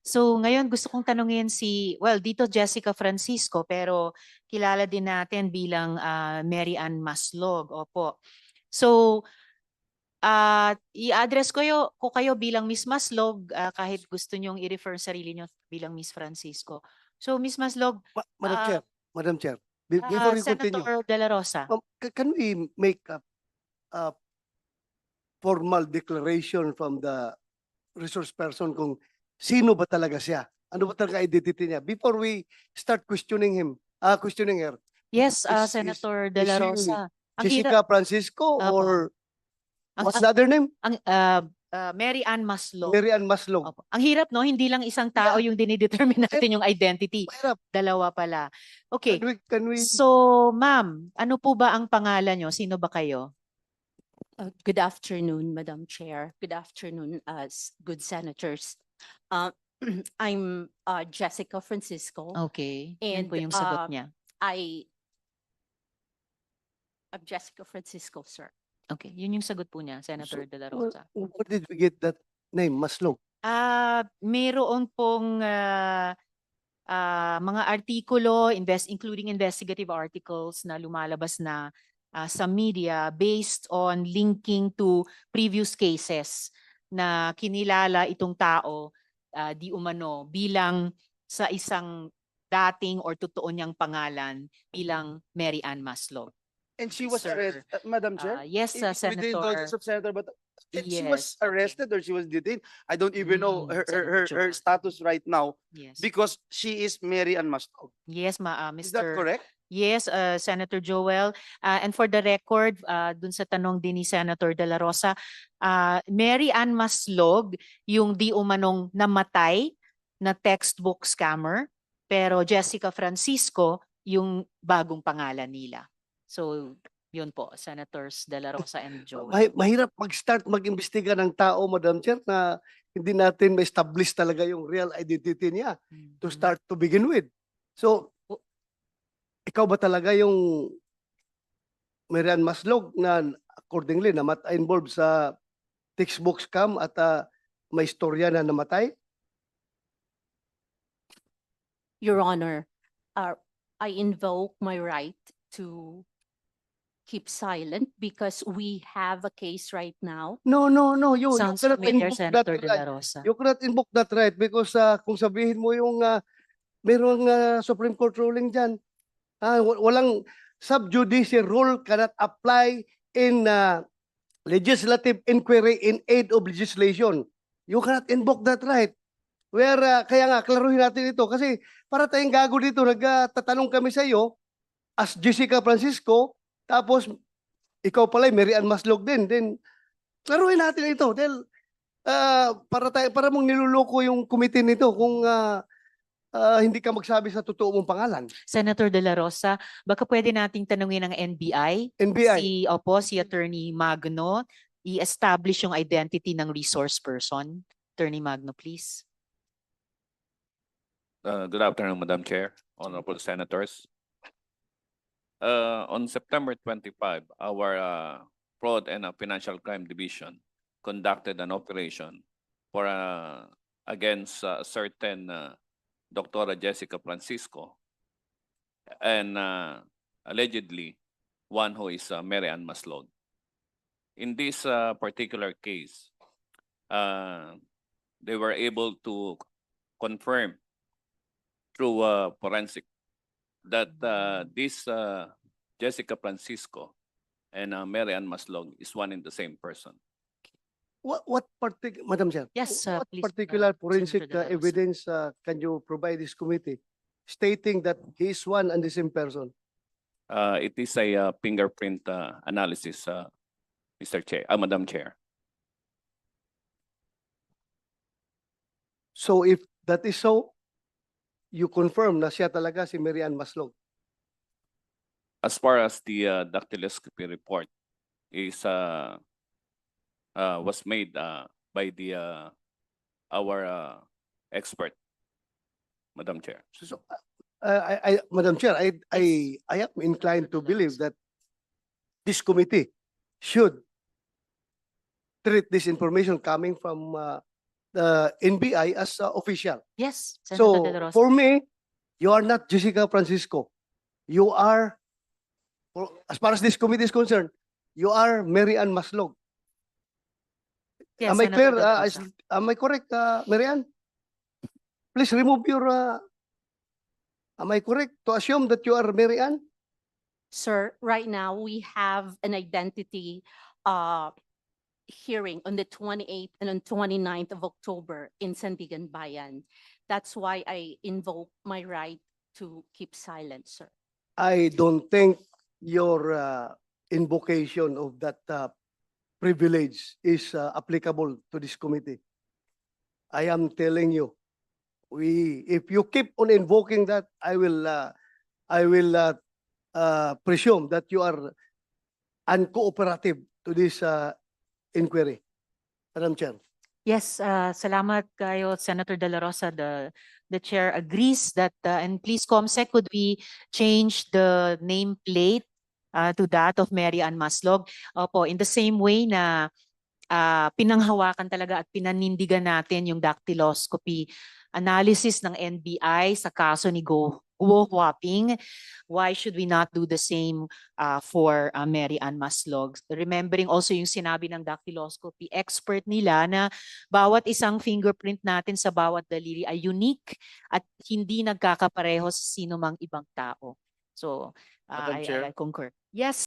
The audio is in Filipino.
So ngayon gusto kong tanungin dito Jessica Francisco, pero kilala din natin bilang Mary Ann Maslog. Opo. So i-address ko kayo bilang Miss Maslog, kahit gusto nyong i-refer sarili nyo bilang Miss Francisco. So Miss Maslog, Madam ah, Chair, Madam Chair, before you continue, Senator De La Rosa. can we make a formal declaration from the resource person kung sino ba talaga siya? Ano ba talaga identity niya? Before we start questioning her, Yes, is is Senator De is La she Rosa. Ang hirap. Jessica Francisco Opo. or Ang, what's ang, the other name? ang Mary Ann Maslog. Mary Ann Maslog. Opo. Ang hirap, no? Hindi lang isang tao Yeah, yung dinidetermine natin yung identity. mahirap. Dalawa pala. Okay. Can we So, ma'am, ano po ba ang pangalan nyo? Sino ba kayo? Good afternoon, Madam Chair. Good afternoon, good senators. Uh, I'm Jessica Francisco. Okay. Yan And po yung sagot niya. I'm Jessica Francisco, sir. Okay. Yun yung sagot po niya, Senator De La Rosa. where did we get that name, Maslog? Mayroon pong mga artikulo, including investigative articles na lumalabas na sa media based on linking to previous cases na kinilala itong tao di umano bilang sa isang dating or totoo niyang pangalan bilang Mary Ann Maslog. And she was Sir, arrested, Madam Chair? yes, Within the indulgence Senator. of Senator, but and she Yes, was okay. arrested or she was detained. I don't even know Senator her Joel. status right now Yes. because she is Mary Ann Maslog. Yes, Is that Mr. correct? Yes, Senator Joel. And for the record, dun sa tanong din ni Senator De La Rosa, Mary Ann Maslog, yung di umanong namatay na textbook scammer, pero Jessica Francisco, yung bagong pangalan nila. So, yun po, Senators De La Rosa and Joel. Mahirap mag-start mag-imbestiga ng tao, Madam Chair, na hindi natin ma-establish talaga yung real identity niya to start to begin with. So, ikaw ba talaga yung Mary Ann Maslog na accordingly involved sa textbook scam at may istorya na namatay? Your Honor, I invoke my right to keep silent because we have a case right now. No. You Sounds cannot familiar, invoke that Senator De La right. Rosa. You cannot invoke that right because kung sabihin mo yung merong Supreme Court ruling dyan, walang subjudice rule cannot apply in legislative inquiry in aid of legislation. You cannot invoke that right. Kaya nga, klaruhin natin ito kasi para tayong gago dito, nagtatanong kami sa iyo as Jessica Francisco, tapos ikaw pala, Mary Ann Maslog din. Then, klaruhin natin ito. Dahil, para mong niluloko yung committee nito kung hindi ka magsabi sa totoo mong pangalan. Senator De La Rosa, baka pwede nating tanungin ng NBI. NBI. Si Attorney Magno, i-establish yung identity ng resource person. Attorney Magno, please. Good afternoon, Madam Chair, honorable senators. On September 25, our Fraud and Financial Crime Division conducted an operation for against certain Dr. Jessica Francisco and allegedly one who is Mary Ann Maslog. In this particular case, they were able to confirm through forensic that this Jessica Francisco and Mary Ann Maslog is one and the same person. Madam Chair, Yes, what please, particular forensic Senator De La Rosa. evidence can you provide this committee stating that he is one and the same person? It is a fingerprint analysis, Mr. Chair, Madam Chair. So if that is so, you confirm na siya talaga si Mary Ann Maslog. As far as the dactyloscopy report is was made by the our expert, Madam Chair. So, Madam Chair, I am inclined to believe that this committee should treat this information coming from the NBI as official. Yes, Senator De La So Rosa. for me, you are not Jessica Francisco. You are, as far as this committee is concerned, you are Mary Ann Maslog. Yes, Am I Senator clear? De La Rosa. Am I correct, Mary Ann? Please remove your. Am I correct to assume that you are Mary Ann? Sir, right now, we have an identity hearing on the 28th and on 29th of October in Sandigan Bayan. That's why I invoke my right to keep silent, sir. I don't think your invocation of that privilege is applicable to this committee. I am telling you, if you keep on invoking that, I will presume that you are uncooperative to this inquiry. Madam Chair. Yes, salamat kayo, Senator De La Rosa. The chair agrees that, and please, Comsec, could we change the nameplate to that of Mary Ann Maslog? Opo, in the same way na pinanghawakan talaga at pinanindigan natin yung dactyloscopy analysis ng NBI sa kaso ni Guo Huaping. Why should we not do the same for Mary Ann Maslog? Remembering also yung sinabi ng dactyloscopy expert nila na bawat isang fingerprint natin sa bawat daliri ay unique at hindi nagkakapareho sa sino mang ibang tao. So, Madam I Chair. concur. Yes.